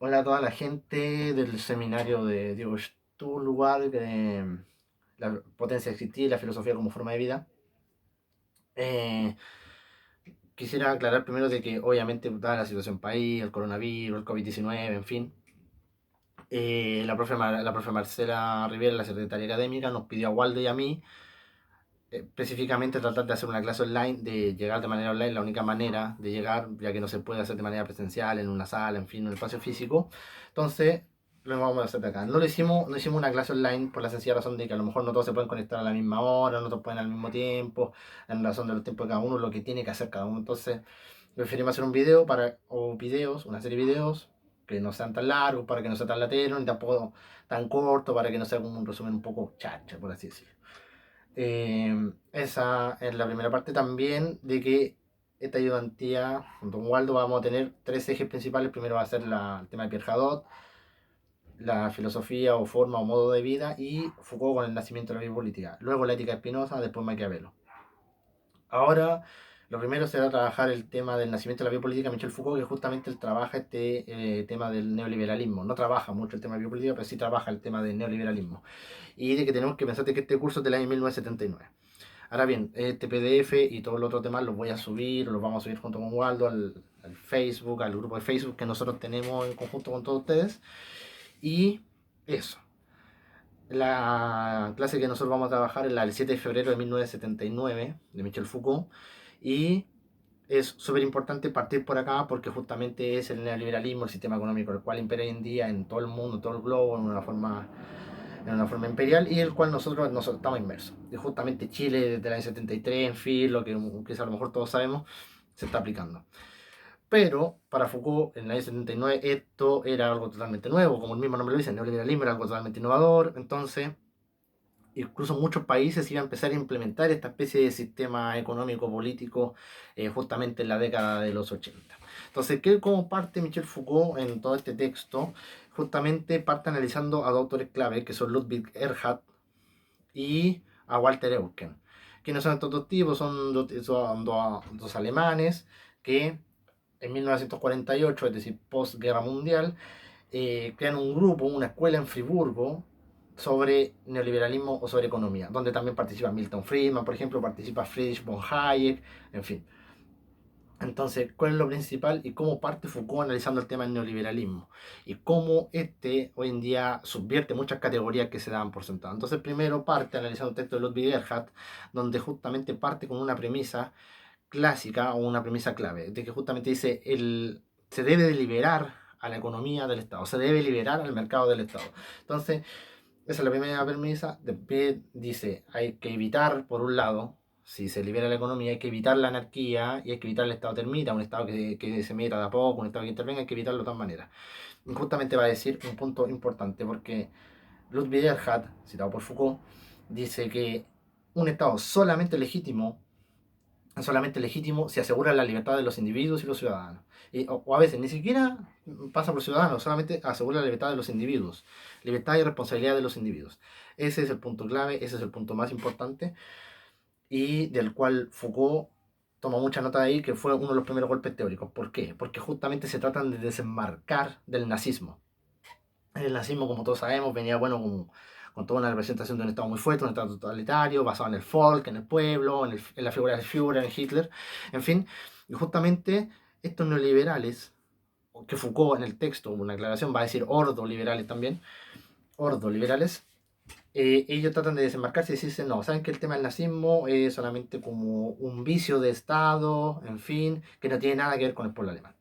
Hola a toda la gente del seminario de Diego Sturlugar, de la potencia existir y la filosofía como forma de vida. Eh, Quisiera aclarar primero de que obviamente dada la situación país, el coronavirus, el COVID-19, en fin, la profe Marcela Rivera, la secretaria académica, nos pidió a Waldo y a mí específicamente tratar de hacer una clase online, de llegar de manera online, la única manera de llegar, ya que no se puede hacer de manera presencial, en una sala, en fin, en un espacio físico. Entonces, lo vamos a hacer de acá. No hicimos una clase online por la sencilla razón de que a lo mejor no todos se pueden conectar a la misma hora, no todos pueden al mismo tiempo, en razón de los tiempos de cada uno, lo que tiene que hacer cada uno. Entonces, preferimos hacer un video o videos, una serie de videos que no sean tan largos, para que no sea tan latero, ni tampoco tan corto, para que no sea como un resumen un poco chacha, por así decirlo. Esa es la primera parte también de que esta ayudantía, junto con Waldo, vamos a tener tres ejes principales. Primero va a ser el tema de Pierre Hadot, la filosofía o forma o modo de vida, y Foucault con el nacimiento de la biopolítica. Luego la ética de Spinoza, después Maquiavelo. Ahora, lo primero será trabajar el tema del nacimiento de la biopolítica. Michel Foucault, que justamente él trabaja tema del neoliberalismo. No trabaja mucho el tema de biopolítica, pero sí trabaja el tema del neoliberalismo. Y de que tenemos que pensar de que este curso es del año 1979. Ahora bien, este PDF y todos los otros temas los voy a subir, los vamos a subir junto con Waldo al Facebook, al grupo de Facebook que nosotros tenemos en conjunto con todos ustedes. Y eso. La clase que nosotros vamos a trabajar es la del 7 de febrero de 1979 de Michel Foucault. Y es súper importante partir por acá porque justamente es el neoliberalismo, el sistema económico, el cual impera hoy en día en todo el mundo, en todo el globo, en una forma imperial y el cual nosotros estamos inmersos. Y justamente Chile desde el año 73, en fin, lo que a lo mejor todos sabemos, se está aplicando. Pero para Foucault, en el año 79, esto era algo totalmente nuevo, como el mismo nombre lo dice, el neoliberalismo era algo totalmente innovador, entonces incluso muchos países iban a empezar a implementar esta especie de sistema económico político justamente en la década de los 80. Entonces, ¿cómo parte Michel Foucault en todo este texto? Justamente parte analizando a dos autores clave, que son Ludwig Erhard y a Walter Eucken. ¿Quiénes son estos dos tipos? Dos alemanes que en 1948, es decir, postguerra mundial, crean un grupo, una escuela en Friburgo sobre neoliberalismo o sobre economía, donde también participa Milton Friedman, por ejemplo, participa Friedrich von Hayek, en fin. Entonces, ¿cuál es lo principal y cómo parte Foucault analizando el tema del neoliberalismo? Y cómo este hoy en día subvierte muchas categorías que se dan por sentado. Entonces, primero parte analizando el texto de Ludwig Erhard, donde justamente parte con una premisa clásica o una premisa clave, de que justamente dice, se debe de liberar a la economía del Estado, se debe liberar al mercado del Estado. Entonces, esa es la primera premisa. Después dice, hay que evitar, por un lado, si se libera la economía, hay que evitar la anarquía y hay que evitar el Estado termita, un Estado que se meta de a poco, un Estado que intervenga, hay que evitarlo de todas maneras. Y justamente va a decir un punto importante, porque Ludwig Erhard, citado por Foucault, dice que un Estado solamente legítimo si asegura la libertad de los individuos y los ciudadanos. O a veces ni siquiera pasa por ciudadanos, solamente asegura la libertad de los individuos, libertad y responsabilidad de los individuos. Ese es el punto clave, ese es el punto más importante y del cual Foucault toma mucha nota de ahí, que fue uno de los primeros golpes teóricos. ¿Por qué? Porque justamente se tratan de desenmarcar del nazismo. El nazismo, como todos sabemos, venía bueno con toda una representación de un Estado muy fuerte, un Estado totalitario, basado en el folk, en el pueblo, en la figura del Führer, en Hitler, en fin. Y justamente estos neoliberales, que Foucault en el texto, una aclaración, va a decir ordoliberales también, ordoliberales, ellos tratan de desembarcarse y decirse, no, saben que el tema del nazismo es solamente como un vicio de Estado, en fin, que no tiene nada que ver con el pueblo alemán.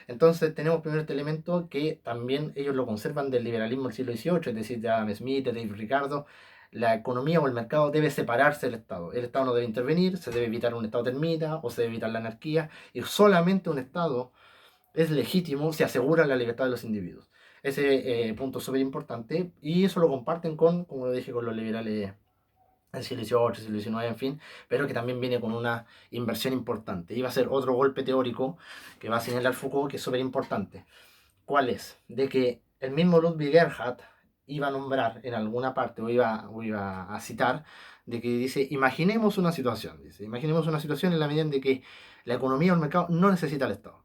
Entonces tenemos primero este elemento que también ellos lo conservan del liberalismo del siglo XVIII, es decir, de Adam Smith, de David Ricardo. La economía o el mercado debe separarse del Estado. El Estado no debe intervenir, se debe evitar un Estado termita o se debe evitar la anarquía y solamente un Estado es legítimo si asegura la libertad de los individuos. Ese punto es súper importante y eso lo comparten como lo dije, con los liberales el siglo XVIII, siglo XIX, en fin, pero que también viene con una inversión importante. Y va a ser otro golpe teórico que va a señalar Foucault, que es súper importante. ¿Cuál es? De que el mismo Ludwig Erhard iba a nombrar en alguna parte, o iba a citar, de que dice, imaginemos una situación en la medida en de que la economía o el mercado no necesita al Estado.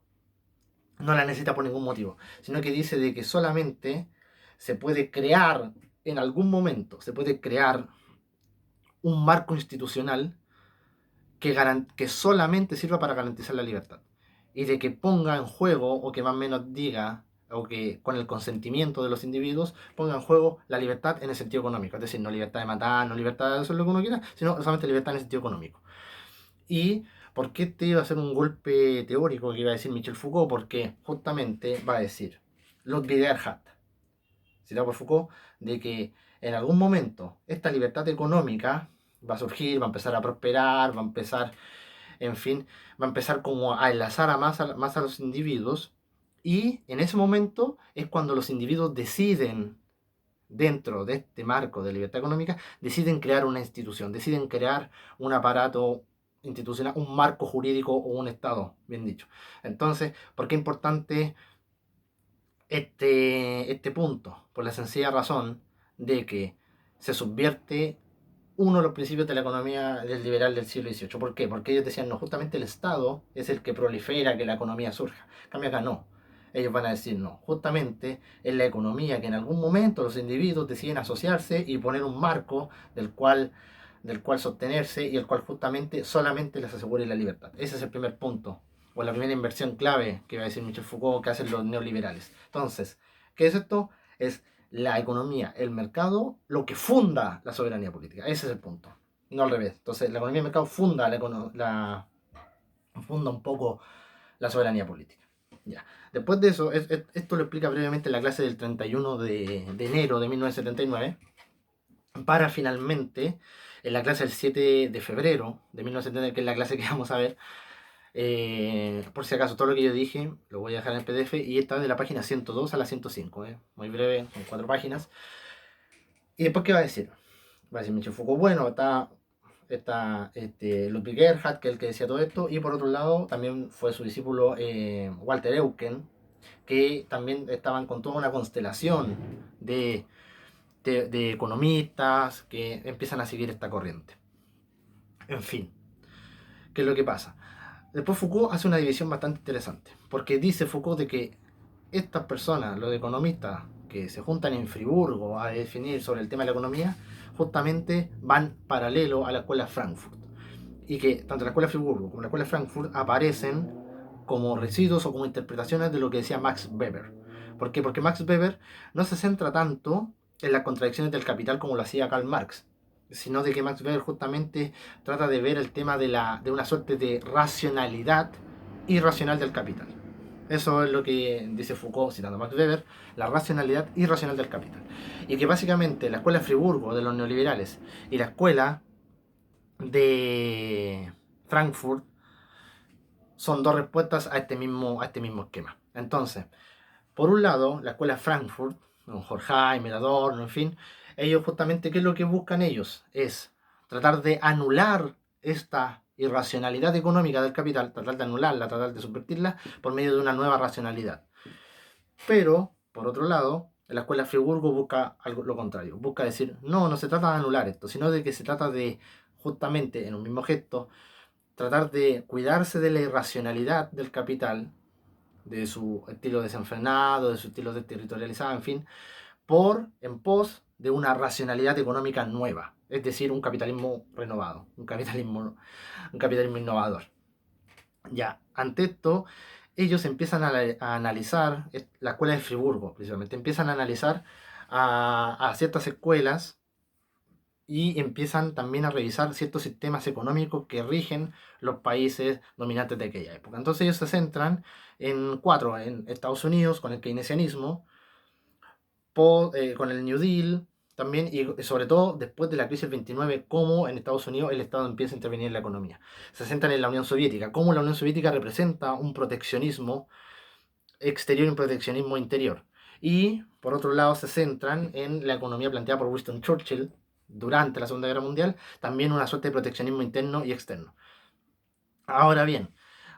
no la necesita por ningún motivo, sino que dice de que solamente se puede crear, en algún momento, se puede crear un marco institucional que solamente sirva para garantizar la libertad. Y de que ponga en juego, o que más o menos diga, o que con el consentimiento de los individuos ponga en juego la libertad en el sentido económico. Es decir, no libertad de matar, no libertad de hacer lo que uno quiera, sino solamente libertad en el sentido económico. ¿Y por qué te iba a hacer un golpe teórico que iba a decir Michel Foucault? Porque justamente va a decir Ludwig Erhard, citado por Foucault, de que en algún momento esta libertad económica va a surgir, va a empezar a prosperar, va a empezar, en fin, va a empezar como a enlazar más a los individuos, y en ese momento es cuando los individuos deciden, dentro de este marco de libertad económica, deciden crear una institución, deciden crear un aparato institucional, un marco jurídico o un Estado, bien dicho. Entonces, ¿por qué es importante este punto? Por la sencilla razón de que se subvierte uno de los principios de la economía del liberal del siglo XVIII. ¿Por qué? Porque ellos decían, no, justamente el Estado es el que prolifera que la economía surja. En cambio acá no. Ellos van a decir, no, justamente es la economía que en algún momento los individuos deciden asociarse y poner un marco del cual sostenerse y el cual justamente solamente les asegure la libertad. Ese es el primer punto, o la primera inversión clave que va a decir Michel Foucault que hacen los neoliberales. Entonces, ¿qué es esto? Es la economía, el mercado, lo que funda la soberanía política. Ese es el punto, no al revés. Entonces, la economía y el mercado funda un poco la soberanía política. Ya. Después de eso, esto lo explica brevemente en la clase del 31 de enero de 1979, para finalmente, en la clase del 7 de febrero de 1979, que es la clase que vamos a ver, por si acaso, todo lo que yo dije lo voy a dejar en el PDF, y está de la página 102 a la 105, muy breve, en 4 páginas. ¿Y después qué va a decir? Va a decir Michel Foucault, bueno, está Ludwig Erhard, que es el que decía todo esto, y por otro lado también fue su discípulo Walter Eucken, que también estaban con toda una constelación de economistas que empiezan a seguir esta corriente. En fin, ¿qué es lo que pasa? Después Foucault hace una división bastante interesante, porque dice Foucault de que estas personas, los economistas que se juntan en Friburgo a definir sobre el tema de la economía, justamente van paralelo a la escuela Frankfurt. Y que tanto la escuela Friburgo como la escuela Frankfurt aparecen como residuos o como interpretaciones de lo que decía Max Weber. ¿Por qué? Porque Max Weber no se centra tanto en las contradicciones del capital como lo hacía Karl Marx, sino de que Max Weber justamente trata de ver el tema de una suerte de racionalidad irracional del capital. Eso es lo que dice Foucault, citando a Max Weber, la racionalidad irracional del capital. Y que básicamente la escuela de Friburgo de los neoliberales y la escuela de Frankfurt son dos respuestas a este mismo esquema. Entonces, por un lado, la escuela de Frankfurt, Horkheim, Adorno, en fin, ellos justamente, ¿qué es lo que buscan ellos? Es tratar de anular esta irracionalidad económica del capital, tratar de anularla, tratar de subvertirla por medio de una nueva racionalidad. Pero, por otro lado, la escuela de Friburgo busca algo lo contrario, busca decir, no, no se trata de anular esto, sino de que se trata de, justamente en un mismo gesto, tratar de cuidarse de la irracionalidad del capital, de su estilo desenfrenado, de su estilo desterritorializado, en fin, en pos de una racionalidad económica nueva, es decir, un capitalismo renovado, un capitalismo innovador. Ya, ante esto, ellos empiezan a analizar, la escuela de Friburgo, precisamente, empiezan a analizar a ciertas escuelas y empiezan también a revisar ciertos sistemas económicos que rigen los países dominantes de aquella época. Entonces ellos se centran en cuatro: en Estados Unidos con el keynesianismo, con el New Deal también, y sobre todo después de la crisis del 29, cómo en Estados Unidos el Estado empieza a intervenir en la economía. Se centran en la Unión Soviética, cómo la Unión Soviética representa un proteccionismo exterior y un proteccionismo interior. Y por otro lado se centran en la economía planteada por Winston Churchill durante la Segunda Guerra Mundial, también una suerte de proteccionismo interno y externo. Ahora bien,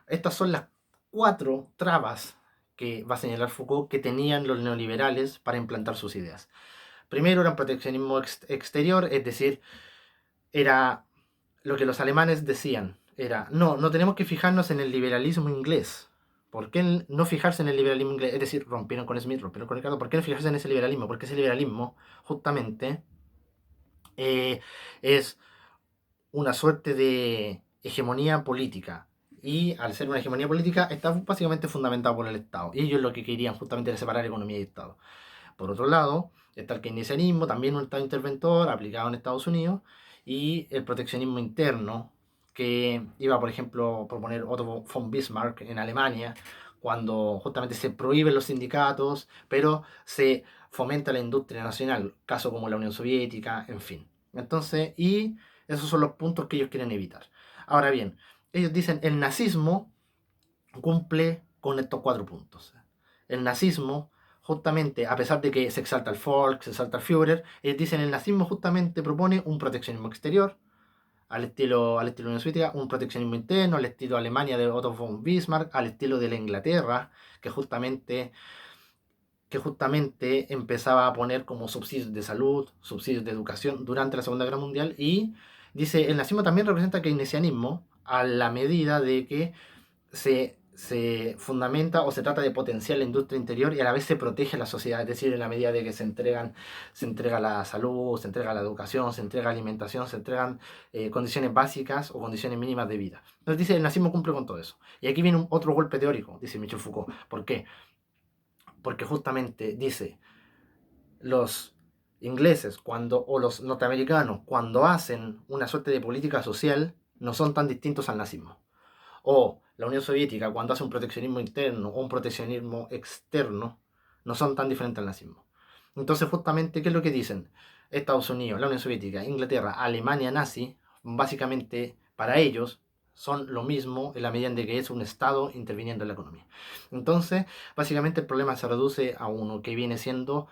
estas son las cuatro trabas que va a señalar Foucault que tenían los neoliberales para implantar sus ideas. Primero era un proteccionismo exterior, es decir, era lo que los alemanes decían, era, no tenemos que fijarnos en el liberalismo inglés, ¿Por qué no fijarse en el liberalismo inglés? Es decir, rompieron con Smith, rompieron con Ricardo. ¿Por qué no fijarse en ese liberalismo? Porque ese liberalismo, justamente, eh, es una suerte de hegemonía política. Y al ser una hegemonía política, está básicamente fundamentado por el Estado. Y ellos lo que querían justamente era separar economía y Estado. Por otro lado, está el keynesianismo, también un Estado interventor aplicado en Estados Unidos, y el proteccionismo interno, que iba, por ejemplo, a proponer Otto von Bismarck en Alemania, cuando justamente se prohíben los sindicatos, pero se fomenta la industria nacional, caso como la Unión Soviética, en fin. Entonces, y esos son los puntos que ellos quieren evitar. Ahora bien, ellos dicen el nazismo cumple con estos 4 puntos. El nazismo, justamente, a pesar de que se exalta el Volk, se exalta el Führer, ellos dicen el nazismo justamente propone un proteccionismo exterior, al estilo Unión Soviética, un proteccionismo interno, al estilo Alemania de Otto von Bismarck, al estilo de la Inglaterra, que justamente empezaba a poner como subsidios de salud, subsidios de educación durante la Segunda Guerra Mundial, y dice, el nazismo también representa keynesianismo a la medida de que se fundamenta o se trata de potenciar la industria interior y a la vez se protege a la sociedad, es decir, en la medida de que se entrega la salud, se entrega la educación, se entrega alimentación, se entregan condiciones básicas o condiciones mínimas de vida. Entonces dice, el nazismo cumple con todo eso. Y aquí viene otro golpe teórico, dice Michel Foucault. ¿Por qué? Porque justamente dice, los ingleses o los norteamericanos cuando hacen una suerte de política social no son tan distintos al nazismo. O la Unión Soviética cuando hace un proteccionismo interno o un proteccionismo externo no son tan diferentes al nazismo. Entonces justamente, ¿qué es lo que dicen? Estados Unidos, la Unión Soviética, Inglaterra, Alemania nazi, básicamente para ellos son lo mismo en la medida en que es un Estado interviniendo en la economía. Entonces, básicamente el problema se reduce a uno que viene siendo,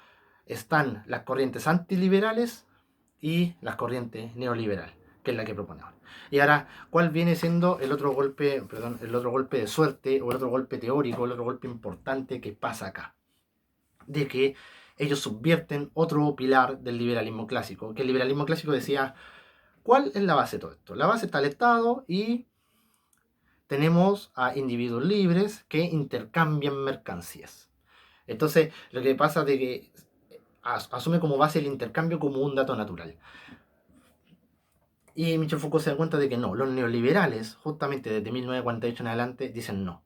están las corrientes antiliberales y las corrientes neoliberales, que es la que propone ahora. Y ahora, ¿cuál viene siendo el otro golpe de suerte o el otro golpe teórico, el otro golpe importante que pasa acá? De que ellos subvierten otro pilar del liberalismo clásico, que el liberalismo clásico decía, ¿cuál es la base de todo esto? La base está el Estado y tenemos a individuos libres que intercambian mercancías. Entonces, lo que pasa es de que asume como base el intercambio como un dato natural. Y Michel Foucault se da cuenta de que no, los neoliberales, justamente desde 1948 en adelante, dicen no.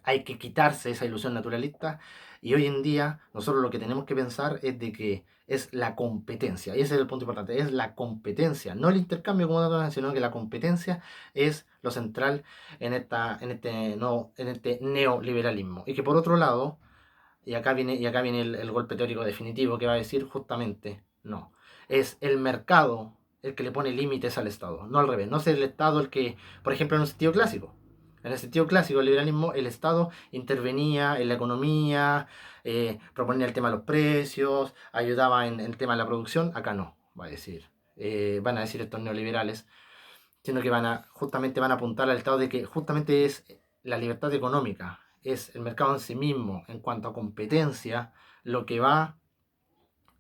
Hay que quitarse esa ilusión naturalista y hoy en día nosotros lo que tenemos que pensar es de que es la competencia, y ese es el punto importante, es la competencia, no el intercambio como dato natural, sino que la competencia es lo central en este neoliberalismo. Y que por otro lado, y acá viene el golpe teórico definitivo que va a decir justamente, no, es el mercado el que le pone límites al Estado, no al revés, no es el Estado el que, por ejemplo, en un sentido clásico. En el sentido clásico del liberalismo, el Estado intervenía en la economía, proponía el tema de los precios, ayudaba en el tema de la producción. Acá no, van a decir estos neoliberales, sino que justamente van a apuntar al Estado de que justamente es la libertad económica, es el mercado en sí mismo, en cuanto a competencia, lo que va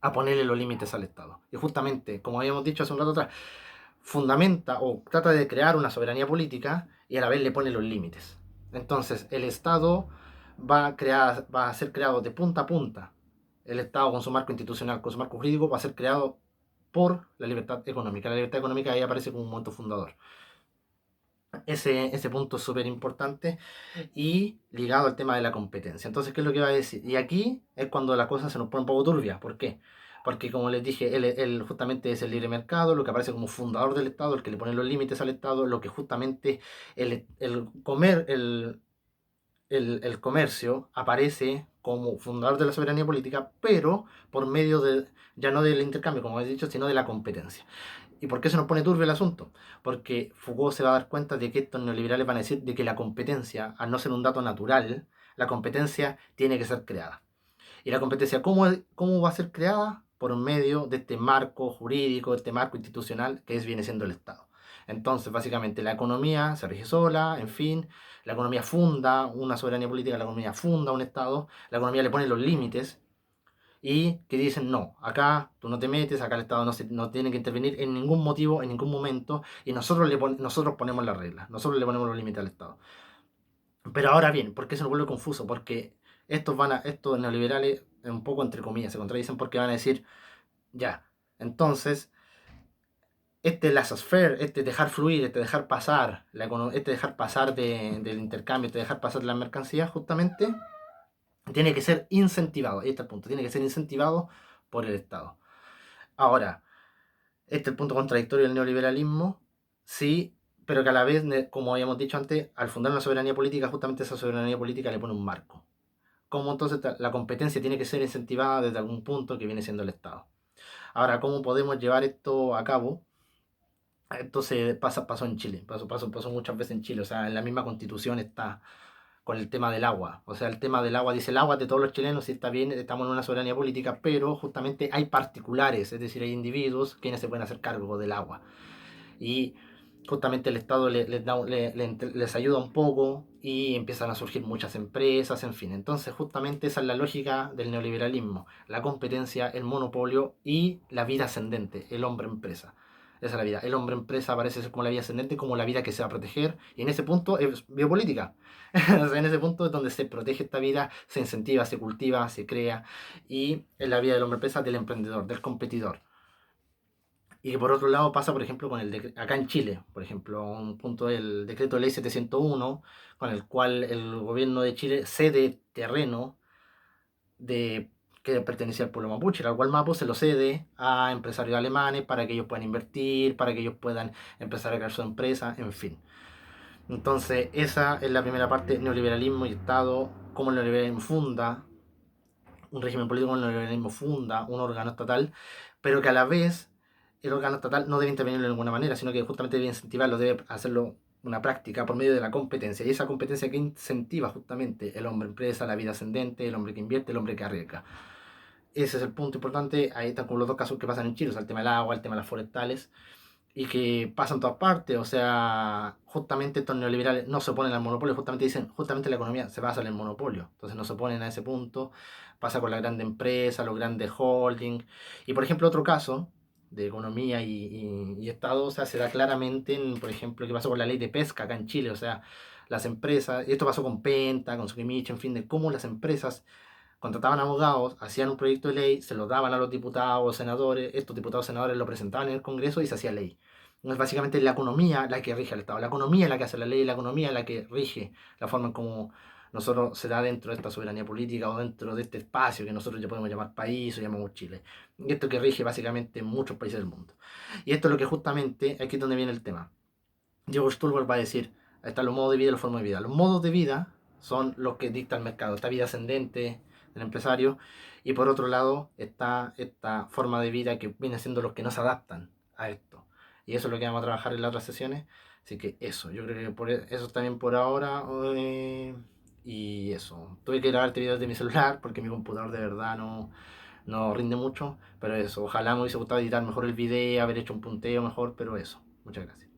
a ponerle los límites al Estado. Y justamente, como habíamos dicho hace un rato atrás, fundamenta o trata de crear una soberanía política y a la vez le pone los límites. Entonces, el Estado va a ser creado de punta a punta. El Estado con su marco institucional, con su marco jurídico, va a ser creado por la libertad económica. La libertad económica ahí aparece como un momento fundador. Ese punto es súper importante y ligado al tema de la competencia. Entonces, ¿qué es lo que va a decir? Y aquí es cuando la cosa se nos pone un poco turbia. ¿Por qué? Porque, como les dije, él justamente es el libre mercado, lo que aparece como fundador del Estado, el que le pone los límites al Estado, lo que justamente el comercio aparece como fundador de la soberanía política, pero por medio ya no del intercambio, como he dicho, sino de la competencia. ¿Y por qué se nos pone turbio el asunto? Porque Foucault se va a dar cuenta de que estos neoliberales van a decir de que la competencia, al no ser un dato natural, la competencia tiene que ser creada. ¿Y la competencia cómo va a ser creada? Por medio de este marco jurídico, de este marco institucional que viene siendo el Estado. Entonces, básicamente, la economía se rige sola, en fin, la economía funda una soberanía política, la economía funda un Estado, la economía le pone los límites y que dicen, no, acá tú no te metes, acá el Estado no tiene que intervenir en ningún motivo, en ningún momento, y nosotros ponemos las reglas, nosotros le ponemos los límites al Estado. Pero ahora bien, ¿por qué se nos vuelve confuso? Porque estos neoliberales, un poco entre comillas, se contradicen porque van a decir, ya, entonces, este laissez-faire, este dejar fluir, este dejar pasar, este dejar pasar del intercambio, este dejar pasar de las mercancías, justamente, tiene que ser incentivado. Ahí está el punto, tiene que ser incentivado por el Estado. Ahora, este es el punto contradictorio del neoliberalismo, sí, pero que a la vez, como habíamos dicho antes, al fundar una soberanía política, justamente esa soberanía política le pone un marco. Cómo entonces la competencia tiene que ser incentivada desde algún punto que viene siendo el Estado. Ahora, ¿cómo podemos llevar esto a cabo? Esto pasó en Chile, pasó muchas veces en Chile, o sea, en la misma constitución está con el tema del agua, o sea, el tema del agua dice el agua es de todos los chilenos, sí está bien, estamos en una soberanía política, pero justamente hay particulares, es decir, hay individuos quienes se pueden hacer cargo del agua. Y justamente el Estado les ayuda un poco y empiezan a surgir muchas empresas, en fin. Entonces, justamente esa es la lógica del neoliberalismo, la competencia, el monopolio y la vida ascendente, el hombre empresa. Esa es la vida. El hombre empresa parece ser como la vida ascendente, como la vida que se va a proteger. Y en ese punto es biopolítica. O sea, en ese punto es donde se protege esta vida, se incentiva, se cultiva, se crea. Y en la vida del hombre empresa, del emprendedor, del competidor. Y que por otro lado pasa, por ejemplo, acá en Chile, por ejemplo, un punto del decreto de ley 701, con el cual el gobierno de Chile cede terreno de, que pertenecía al pueblo mapuche, al cual Mapu se lo cede a empresarios alemanes para que ellos puedan invertir, para que ellos puedan empezar a crear su empresa, en fin. Entonces, esa es la primera parte, neoliberalismo y Estado, cómo el neoliberalismo funda un régimen político, como el neoliberalismo funda un órgano estatal, pero que a la vez el órgano estatal no debe intervenir de ninguna manera, sino que justamente debe incentivarlo, debe hacerlo una práctica por medio de la competencia. Y esa competencia que incentiva justamente el hombre empresa, la vida ascendente, el hombre que invierte, el hombre que arriesga. Ese es el punto importante. Ahí están como los dos casos que pasan en Chile, o sea, el tema del agua, el tema de las forestales, y que pasan en todas partes. O sea, justamente estos neoliberales no se oponen al monopolio, justamente dicen, justamente la economía se basa en el monopolio. Entonces no se oponen a ese punto. Pasa con la grande empresa, los grandes holdings. Y por ejemplo, otro caso de economía y Estado, o sea, se da claramente en, por ejemplo, qué pasó con la ley de pesca acá en Chile. O sea, las empresas, y esto pasó con Penta, con Sukimich, en fin, de cómo las empresas contrataban abogados, hacían un proyecto de ley, se lo daban a los diputados, senadores, estos diputados, senadores lo presentaban en el Congreso y se hacía ley. Es básicamente la economía la que rige al Estado, la economía es la que hace la ley, la economía es la que rige la forma en cómo nosotros se da dentro de esta soberanía política o dentro de este espacio que nosotros ya podemos llamar país o llamamos Chile. Y esto que rige básicamente en muchos países del mundo. Y esto es lo que justamente, aquí es donde viene el tema. Diego Stulberg va a decir, ahí están los modos de vida y las formas de vida. Los modos de vida son los que dicta el mercado, esta vida ascendente del empresario, y por otro lado está esta forma de vida que viene siendo los que no se adaptan a esto. Y eso es lo que vamos a trabajar en las otras sesiones. Así que eso, yo creo que eso también por ahora. Y eso, tuve que grabarte videos de mi celular porque mi computador de verdad no rinde mucho, pero eso, ojalá me hubiese gustado editar mejor el video, haber hecho un punteo mejor, pero eso, muchas gracias.